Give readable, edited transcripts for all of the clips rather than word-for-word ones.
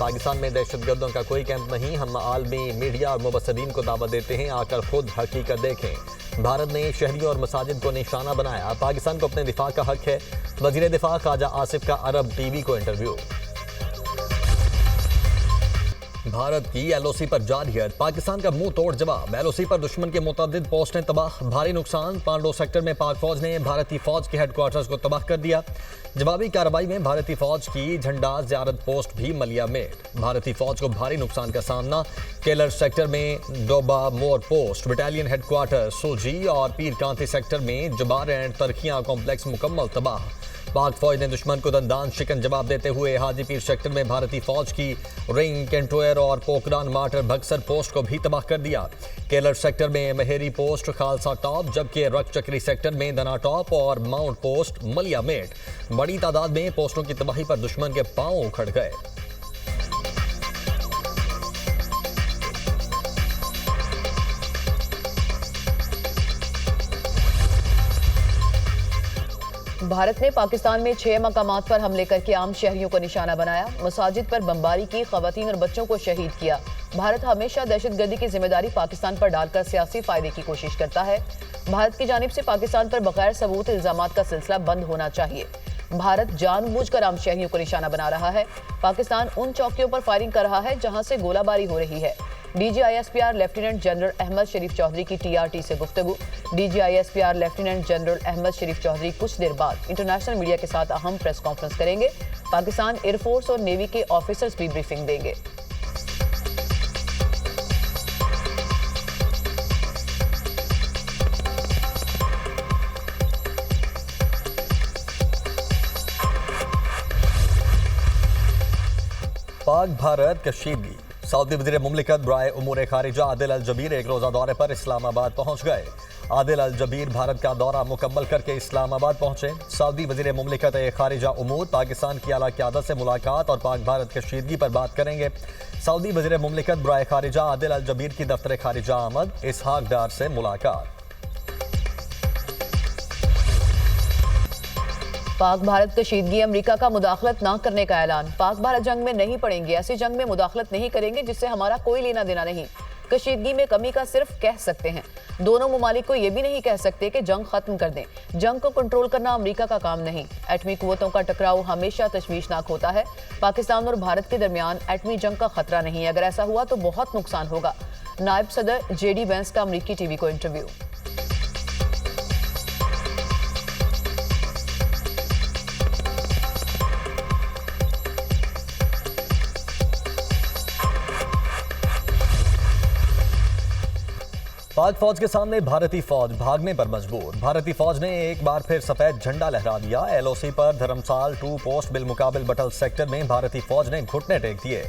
पाकिस्तान में दहशतगर्दों का कोई कैंप नहीं, हम आलमी मीडिया और मुबसरीन को दावत देते हैं, आकर खुद हकीकत देखें। भारत ने शहरियों और मसाजिद को निशाना बनाया, पाकिस्तान को अपने दिफा का हक है। वजीर दिफा ख्वाजा आसिफ का अरब टीवी को इंटरव्यू। भारत की एलओसी पर जारहियत, पाकिस्तान का मुंह तोड़ जवाब। एलओसी पर दुश्मन के मुतअद्दिद पोस्टें तबाह, भारी नुकसान। पांडो सेक्टर में पाक फौज ने भारतीय फौज के हेडक्वार्टर्स को तबाह कर दिया। जवाबी कार्रवाई में भारतीय फौज की झंडा ज़ियारत पोस्ट भी मलिया में। भारतीय फौज को भारी नुकसान का सामना। केलर सेक्टर में डोबा मोर पोस्ट, बटालियन हेडक्वार्टर सुलजी और पीर कांति सेक्टर में जबार एंड तरखियां कॉम्प्लेक्स मुकम्मल तबाह। पाक फौज ने दुश्मन को दंदान शिकन जवाब देते हुए हाजीपीर सेक्टर में भारतीय फौज की रिंग, केंटोयर और पोकरान मार्टर बक्सर पोस्ट को भी तबाह कर दिया। केलर सेक्टर में महेरी पोस्ट खालसा टॉप, जबकि रक चक्री सेक्टर में धना टॉप और माउंट पोस्ट मलिया मेट। बड़ी तादाद में पोस्टों की तबाही पर दुश्मन के पांव उखड़ गए। भारत ने पाकिस्तान में 6 मकामात पर हमले करके आम शहरियों को निशाना बनाया। मसाजिद पर बमबारी की, खवातीन और बच्चों को शहीद किया। भारत हमेशा दहशतगर्दी की जिम्मेदारी पाकिस्तान पर डालकर सियासी फायदे की कोशिश करता है। भारत की जानिब से पाकिस्तान पर बगैर सबूत इल्जामात का सिलसिला बंद होना चाहिए। भारत जानबूझकर आम शहरियों को निशाना बना रहा है। पाकिस्तान उन चौकियों पर फायरिंग कर रहा है जहां से गोलाबारी हो रही है। DGISPR लेफ्टिनेंट जनरल अहमद शरीफ चौधरी की TRT से गुफ्तगू। DGISPR लेफ्टिनेंट जनरल अहमद शरीफ चौधरी कुछ देर बाद इंटरनेशनल मीडिया के साथ अहम प्रेस कॉन्फ्रेंस करेंगे। पाकिस्तान एयरफोर्स और नेवी के ऑफिसर्स भी ब्रीफिंग देंगे। पाक भारत कशीदगी। सऊदी वज़ीर मुमलिकत बराए उमूर खारिजा आदिल अल जबीर एक रोज़ा दौरे पर इस्लामाबाद पहुंच गए। आदिल अल जबीर भारत का दौरा मुकम्मल करके इस्लामाबाद पहुंचे। सऊदी वज़ीर मुमलिकत खारिजा उमूर पाकिस्तान की आला क़यादत से मुलाकात और पाक भारत कशीदगी पर बात करेंगे। सऊदी वज़ीर मुमलिकत बराए खारिजा आदिल अल जबीर की दफ्तर खारिजा आमद, इसहाक डार से मुलाकात। पाक भारत कशीदगी, अमेरिका का मुदाखलत ना करने का ऐलान। पाक भारत जंग में नहीं पड़ेंगे, ऐसी जंग में मुदाखलत नहीं करेंगे जिससे हमारा कोई लेना देना नहीं। कशीदगी में कमी का सिर्फ कह सकते हैं। दोनों ममालिक को यह भी नहीं कह सकते कि जंग खत्म कर दें। जंग को कंट्रोल करना अमेरिका का काम नहीं। एटमी कुव्वतों का टकराव हमेशा तशवीशनाक होता है। पाकिस्तान और भारत के दरमियान एटमी जंग का खतरा नहीं। अगर ऐसा हुआ तो बहुत नुकसान होगा। नायब सदर JD वेंस का अमेरिकी TV को इंटरव्यू। पाक फौज के सामने भारतीय फौज भागने पर मजबूर। भारतीय फौज ने एक बार फिर सफेद झंडा लहरा दिया। LOC पर धर्मसाल 2 पोस्ट बिलमुकाबिल बटल सेक्टर में भारतीय फौज ने घुटने टेक दिए।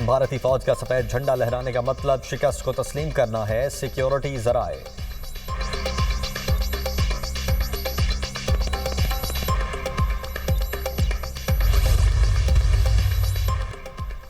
भारतीय फौज का सफेद झंडा लहराने का मतलब शिकस्त को तस्लीम करना है। सिक्योरिटी जराए।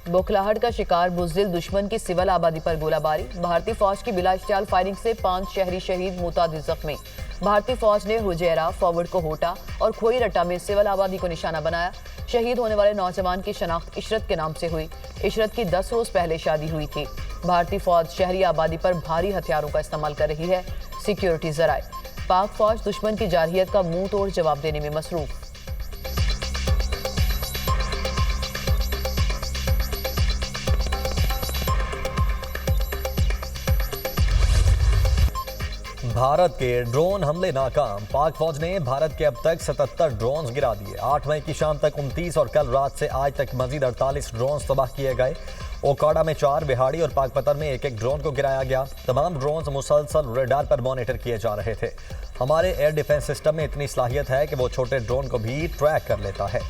बौखलाहट का शिकार बुज़दिल दुश्मन की सिविल आबादी पर गोलाबारी। भारतीय फौज की बिला इश्तियाल फायरिंग से 5 शहरी शहीद, मुतादिद जख्मी। भारतीय फौज ने हुजैरा, फॉरवर्ड को होटा और खोई रट्टा में सिविल आबादी को निशाना बनाया। शहीद होने वाले नौजवान की शनाख्त इशरत के नाम से हुई। इशरत की 10 रोज पहले शादी हुई थी। भारतीय फौज शहरी आबादी पर भारी हथियारों का इस्तेमाल कर रही है। सिक्योरिटी जराए। पाक फौज दुश्मन की जारहियत का मुंह तोड़ जवाब देने में मसरूफ। भारत के ड्रोन हमले नाकाम। पाक फौज ने भारत के अब तक 77 ड्रोन गिरा दिए। 8 मई की शाम तक 29 और कल रात से आज तक मजीद 48 ड्रोन तबाह किए गए। ओकाड़ा में 4, बिहाड़ी और पाकपतर में 1-1 ड्रोन को गिराया गया। तमाम ड्रोन मुसलसल रेडार पर मॉनिटर किए जा रहे थे। हमारे एयर डिफेंस सिस्टम में इतनी सलाहियत है कि वो छोटे ड्रोन को भी ट्रैक कर लेता है।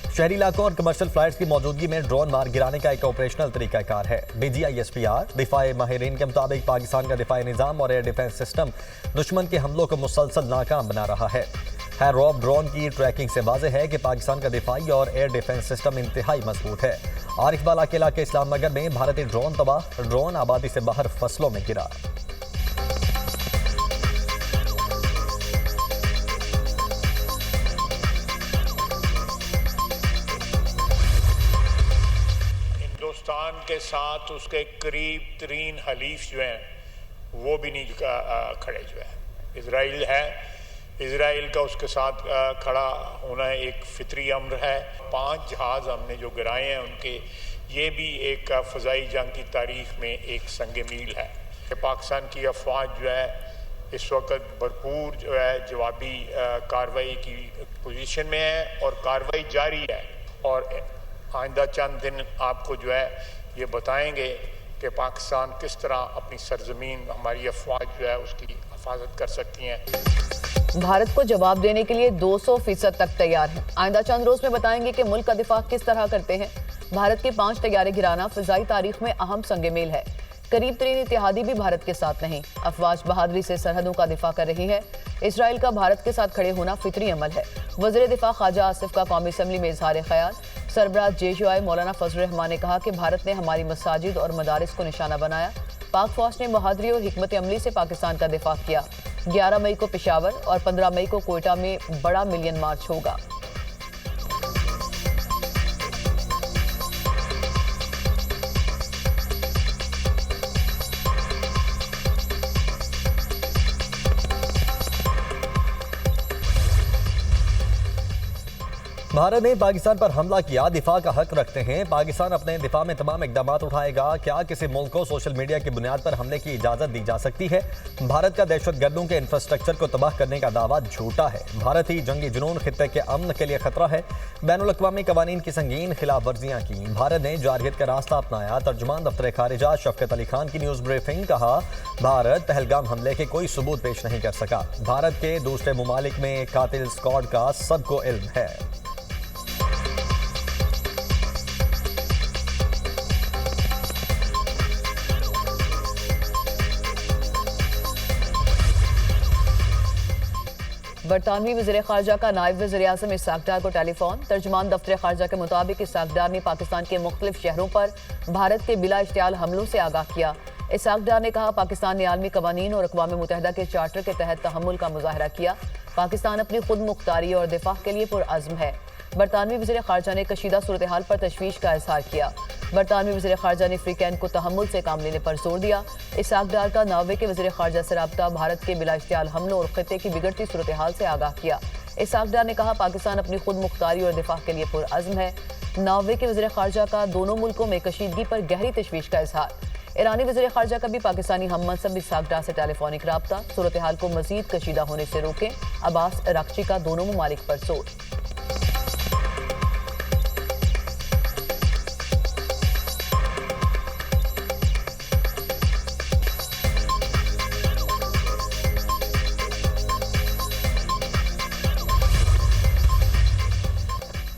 शहरी इलाकों और कमर्शियल फ्लाइट्स की मौजूदगी में ड्रोन मार गिराने का एक ऑपरेशनल तरीकाकार है। DGISPR दिफाई माहिरीन के मुताबिक पाकिस्तान का दिफाई निज़ाम और एयर डिफेंस सिस्टम दुश्मन के हमलों को मुसलसल नाकाम बना रहा है। रॉब ड्रोन की ट्रैकिंग से वाज़ेह है कि पाकिस्तान का दिफाई और एयर डिफेंस सिस्टम इंतहाई मजबूत है। आरिफ वाला के इलाके इस्लाम नगर में भारतीय ड्रोन तबाह, ड्रोन आबादी से बाहर फसलों में गिरा। पाकिस्तान के साथ उसके करीब तरीन हलीफ जो हैं वो भी नहीं खड़े जो है। इजराइल है, इजराइल का उसके साथ खड़ा होना एक फितरी अम्र है। 5 जहाज़ हमने जो गिराए हैं उनके, ये भी एक फ़ज़ाई जंग की तारीख़ में एक संग मील है। पाकिस्तान की अफवाज जो है इस वक्त भरपूर जो है जवाबी कार्रवाई की पोजीशन में है और कार्रवाई जारी है। और आइंदा चंद दिन आपको जो है ये बताएंगे कि पाकिस्तान किस तरह अपनी सरजमीन, हमारी अफवाज जो है उसकी हिफाजत कर सकती हैं। भारत को जवाब देने के लिए 200% तक तैयार है। आइंदा चंद रोज में बताएंगे कि मुल्क का दिफा किस तरह करते हैं। भारत के 5 तैयारे गिराना फिजाई तारीख में अहम संग-ए-मेल है। करीब तरीन इत्तेहादी भी भारत के साथ नहीं। अफवाज बहादुरी से सरहदों का दिफा कर रही है। इसराइल का भारत के साथ खड़े होना फितरी अमल है। वज़ीर दिफा ख्वाजा आसिफ का कौमी असम्बली में इजहार ख्याल। सरबराह JUI मौलाना फजल रहमान ने कहा कि भारत ने हमारी मसाजिद और मदारिस को निशाना बनाया। पाक फौज ने बहादुरी और हिकमत अमली से पाकिस्तान का दिफा किया। 11 मई को पेशावर और 15 मई को कोयटा में बड़ा मिलियन मार्च होगा। भारत ने पाकिस्तान पर हमला किया, दिफा का हक रखते हैं। पाकिस्तान अपने दिफा में तमाम इकदाम उठाएगा। क्या किसी मुल्क को सोशल मीडिया की बुनियाद पर हमले की इजाजत दी जा सकती है? भारत का दहशतगर्दों के इंफ्रास्ट्रक्चर को तबाह करने का दावा झूठा है। भारतीय जंगी जुनून खित्ते के अमन के लिए खतरा है। बैनुल-अक़वामी कवानीन की संगीन खिलाफ वर्जियां की। भारत ने जारहियत का रास्ता अपनाया। तर्जुमान दफ्तर खारिजा शफकत अली खान की न्यूज ब्रीफिंग। कहा, भारत पहलगाम हमले के कोई सबूत पेश नहीं कर सका। भारत के दूसरे ममालिक में कातिल स्क्वाड का सबको इल्म है। बरतानवी वज़ीर ख़ारजा का नायब वज़ीर-ए-आज़म इसहाक़ डार को टेलीफोन। तर्जुमान दफ्तर ख़ारजा के मुताबिक इसहाक़ डार ने पाकिस्तान के मुख्तलिफ शहरों पर भारत के बिला इश्तियाल हमलों से आगाह किया। इसहाक़ डार ने कहा, पाकिस्तान ने आलमी कवानीन और अक़वाम मुत्तहिदा के चार्टर के तहत तहम्मुल का मुज़ाहरा किया। पाकिस्तान अपनी खुद मुख्तारी और दिफा के लिए पुरअज़्म है। बरतानवी वज़ीर ख़ारजा ने कशीदा सूरत हाल पर तशवीश का इज़हार किया। बरतानवी वज़ीर ख़ारजा ने फ्रीकैन को तहम्मुल से काम लेने पर जोर दिया। इसहाक़ डार का नॉर्वे के वज़ीर ख़ारजा से राब्ता, भारत के बिला इश्तियाल हमलों और खित्ते की बिगड़ती सूरत हाल से आगाह किया। इसहाक़ डार ने कहा, पाकिस्तान अपनी खुद मुख्तारी और दिफा के लिए पुरअज़्म है। नॉर्वे के वज़ीर ख़ारजा का दोनों मुल्कों में कशीदगी पर गहरी तशवीश का इज़हार। ईरानी वज़ीर ख़ारजा का भी पाकिस्तानी हम मनसब इसहाक़ डार से टेलीफोनिक राब्ता। सूरत हाल को मज़ीद कशीदा होने से रोकें। अब्बास अराग़ची का दोनों ममालिक पर जोर।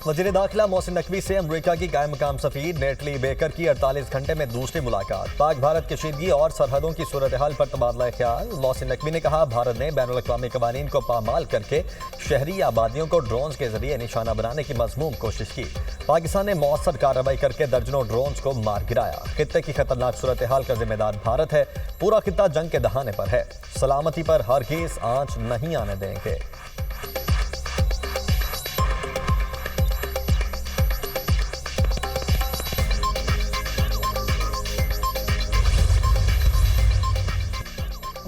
वज़ीर दाखिला मोहसिन नकवी से अमरीका की कायम मकाम सफ़ीर नेटली बेकर की 48 घंटे में दूसरी मुलाकात। पाक भारत कशीदगी और सरहदों की सूरत हाल पर तबादला ख्याल। मोहसिन नकवी ने कहा, भारत ने बैनुल-अक़वामी कवानीन को पामाल करके शहरी आबादियों को ड्रोन्स के जरिए निशाना बनाने की मज़मूम कोशिश की। पाकिस्तान ने मौसर कार्रवाई करके दर्जनों ड्रोन्स को मार गिराया। खित्ते की खतरनाक सूरत हाल का जिम्मेदार भारत है। पूरा खित्ता जंग के दहाने पर है। सलामती पर हरगिज़ आंच नहीं आने देंगे।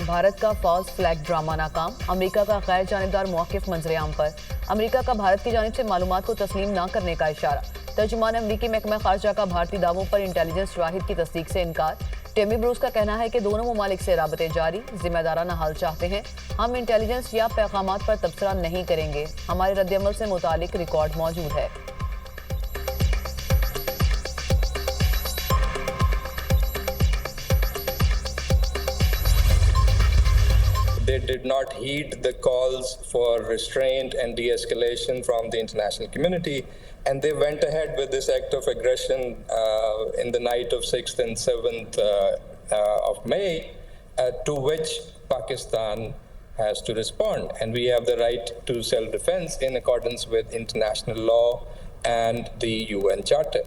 भारत का फॉल्स फ्लैग ड्रामा नाकाम। अमेरिका का गैर जानिबदार मौक़िफ़ मंजर-ए-आम पर। अमेरिका का भारत की जानिब से मालूमात को तस्लीम न करने का इशारा। तर्जुमान अमरीकी महकमा ख़ारजा का भारतीय दावों पर इंटेलिजेंस शवाहिद की तस्दीक से इनकार। टेमी ब्रूस का कहना है कि दोनों ममालिक से राबते जारी, जिम्मेदाराना हल चाहते हैं। हम इंटेलिजेंस या पैगामात पर तबसरा नहीं करेंगे। हमारे रद्द-ए-अमल से मुतालिक रिकॉर्ड मौजूद है। They did not heed the calls for restraint and de-escalation from the international community, and they went ahead with this act of aggression in the night of 6th and 7th of May, to which Pakistan has to respond. And we have the right to self-defense in accordance with international law and the UN Charter.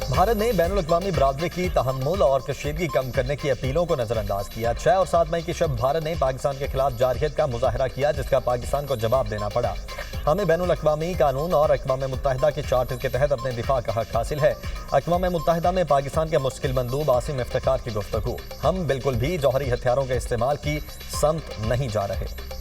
Bharat ने बैनुल-अक़वामी बरादरी की तहम्मुल और कशीदगी कम करने की अपीलों को नजरअंदाज किया। 6 और 7 मई की शब भारत ने पाकिस्तान के खिलाफ जारहियत का मुजाहरा किया, जिसका पाकिस्तान को जवाब देना पड़ा। हमें बैनुल अक़वामी कानून और अक़वाम मुत्तहिदा के चार्टर के तहत अपने दिफा का हक हासिल है। अक़वाम मुत्तहिदा में पाकिस्तान के मुश्किल मंदूब आसिम इफ्तिखार की गुफ्तगू। हम बिल्कुल भी जौहरी हथियारों के इस्तेमाल की समत नहीं जा रहे।